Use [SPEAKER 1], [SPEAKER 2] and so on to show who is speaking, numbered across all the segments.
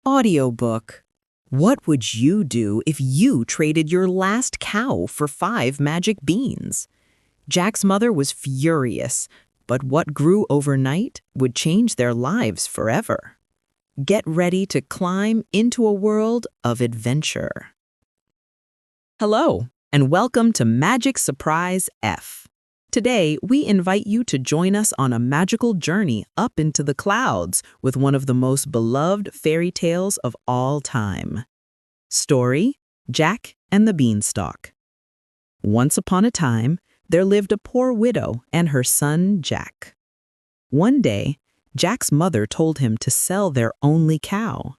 [SPEAKER 1] Audiobook. What would you do if you traded your last cow for 5 magic beans? Jack's mother was furious, but what grew overnight would change their lives forever. Get ready to climb into a world of adventure. Hello, and welcome to Magic Surprise F. Today, we invite you to join us on a magical journey up into the clouds with one of the most beloved fairy tales of all time. Story: Jack and the Beanstalk. Once upon a time, there lived a poor widow and her son, Jack. One day, Jack's mother told him to sell their only cow.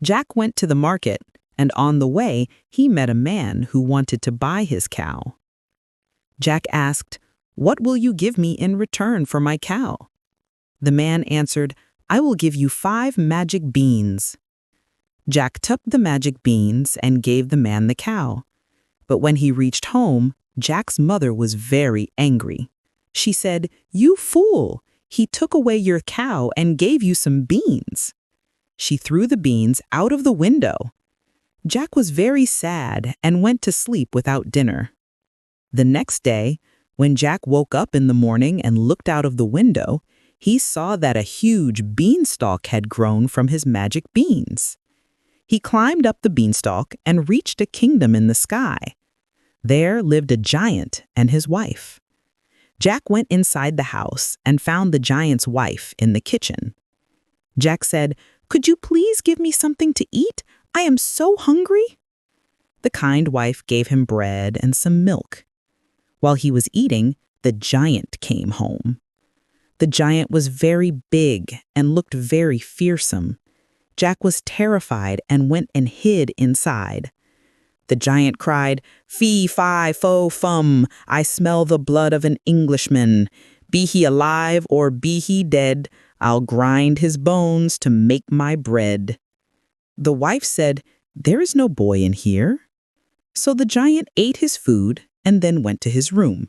[SPEAKER 1] Jack went to the market, and on the way, he met a man who wanted to buy his cow. Jack asked, "What will you give me in return for my cow?" The man answered, "I will give you 5 magic beans." Jack took the magic beans and gave the man the cow. But when he reached home, Jack's mother was very angry. She said, "You fool! He took away your cow and gave you some beans." She threw the beans out of the window. Jack was very sad and went to sleep without dinner. The next day, when Jack woke up in the morning and looked out of the window, he saw that a huge beanstalk had grown from his magic beans. He climbed up the beanstalk and reached a kingdom in the sky. There lived a giant and his wife. Jack went inside the house and found the giant's wife in the kitchen. Jack said, "Could you please give me something to eat? I am so hungry." The kind wife gave him bread and some milk. While he was eating, the giant came home. The giant was very big and looked very fearsome. Jack was terrified and went and hid inside. The giant cried, "Fee-Fi-Fo-Fum, I smell the blood of an Englishman. Be he alive or be he dead, I'll grind his bones to make my bread." The wife said, "There is no boy in here." So the giant ate his food and then went to his room.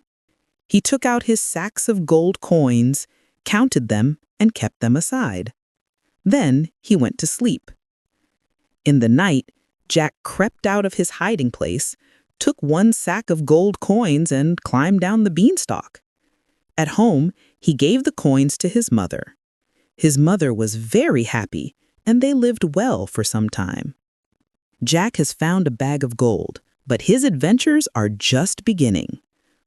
[SPEAKER 1] He took out his sacks of gold coins, counted them, and kept them aside. Then he went to sleep. In the night, Jack crept out of his hiding place, took 1 sack of gold coins, and climbed down the beanstalk. At home, he gave the coins to his mother. His mother was very happy, and they lived well for some time. Jack has found a bag of gold, but his adventures are just beginning.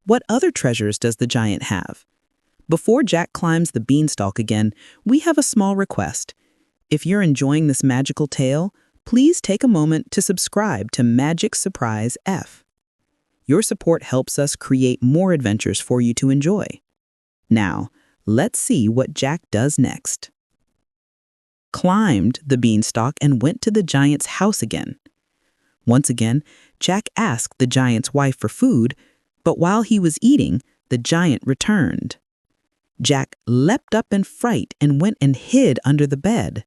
[SPEAKER 1] What other treasures does the giant have? Before Jack climbs the beanstalk again, we have a small request. If you're enjoying this magical tale, please take a moment to subscribe to Magic Surprise F. Your support helps us create more adventures for you to enjoy. Now, let's see what Jack does next. Climbed the beanstalk and went to the giant's house again. Once again, Jack asked the giant's wife for food, but while he was eating, the giant returned. Jack leapt up in fright and went and hid under the bed.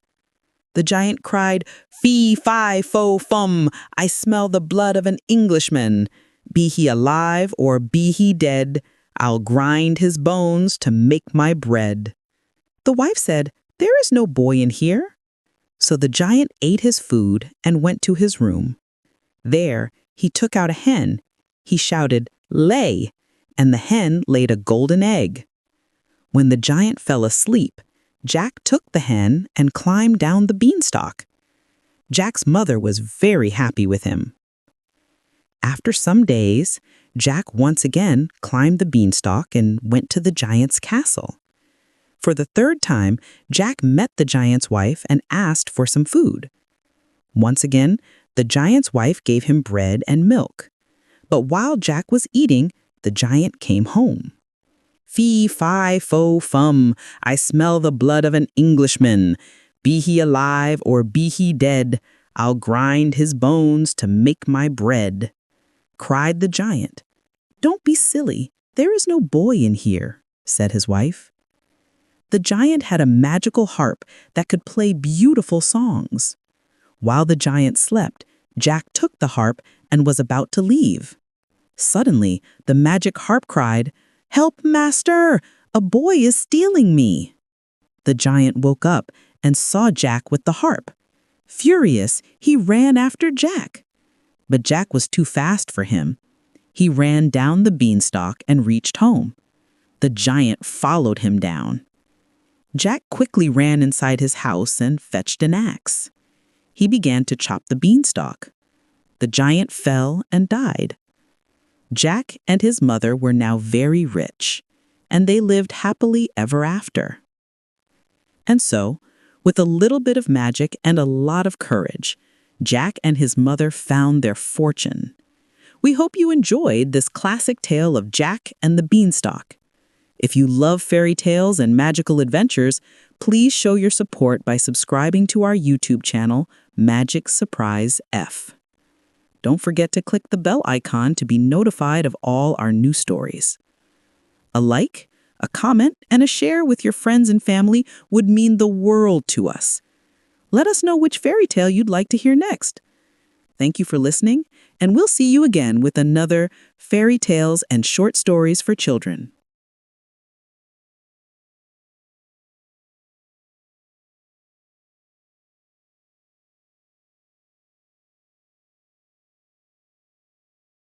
[SPEAKER 1] The giant cried, "Fee-Fi-Fo-Fum, I smell the blood of an Englishman. Be he alive or be he dead, I'll grind his bones to make my bread." The wife said, "There is no boy in here." So the giant ate his food and went to his room. There, he took out a hen. He shouted, "Lay!" and the hen laid a golden egg. When the giant fell asleep, Jack took the hen and climbed down the beanstalk. Jack's mother was very happy with him. After some days, Jack once again climbed the beanstalk and went to the giant's castle. For the 3rd time, Jack met the giant's wife and asked for some food. Once again, the giant's wife gave him bread and milk. But while Jack was eating, the giant came home. "Fee-Fi-Fo-Fum, I smell the blood of an Englishman. Be he alive or be he dead, I'll grind his bones to make my bread," cried the giant. "Don't be silly. There is no boy in here," said his wife. The giant had a magical harp that could play beautiful songs. While the giant slept, Jack took the harp and was about to leave. Suddenly, the magic harp cried, "Help, master! A boy is stealing me." The giant woke up and saw Jack with the harp.
[SPEAKER 2] Furious, he ran after Jack. But Jack was too fast for him. He ran down the beanstalk and reached home. The giant followed him down. Jack quickly ran inside his house and fetched an axe. He began to chop the beanstalk. The giant fell and died. Jack and his mother were now very rich, and they lived happily ever after. And so, with a little bit of magic and a lot of courage, Jack and his mother found their fortune. We hope you enjoyed this classic tale of Jack and the Beanstalk. If you love fairy tales and magical adventures, please show your support by subscribing to our YouTube channel, MagicSurprise F. Don't forget to click the bell icon to be notified of all our new stories. A like, a comment, and a share with your friends and family would mean the world to us. Let us know which fairy tale you'd like to hear next. Thank you for listening, and we'll see you again with another Fairy Tales and Short Stories for Children.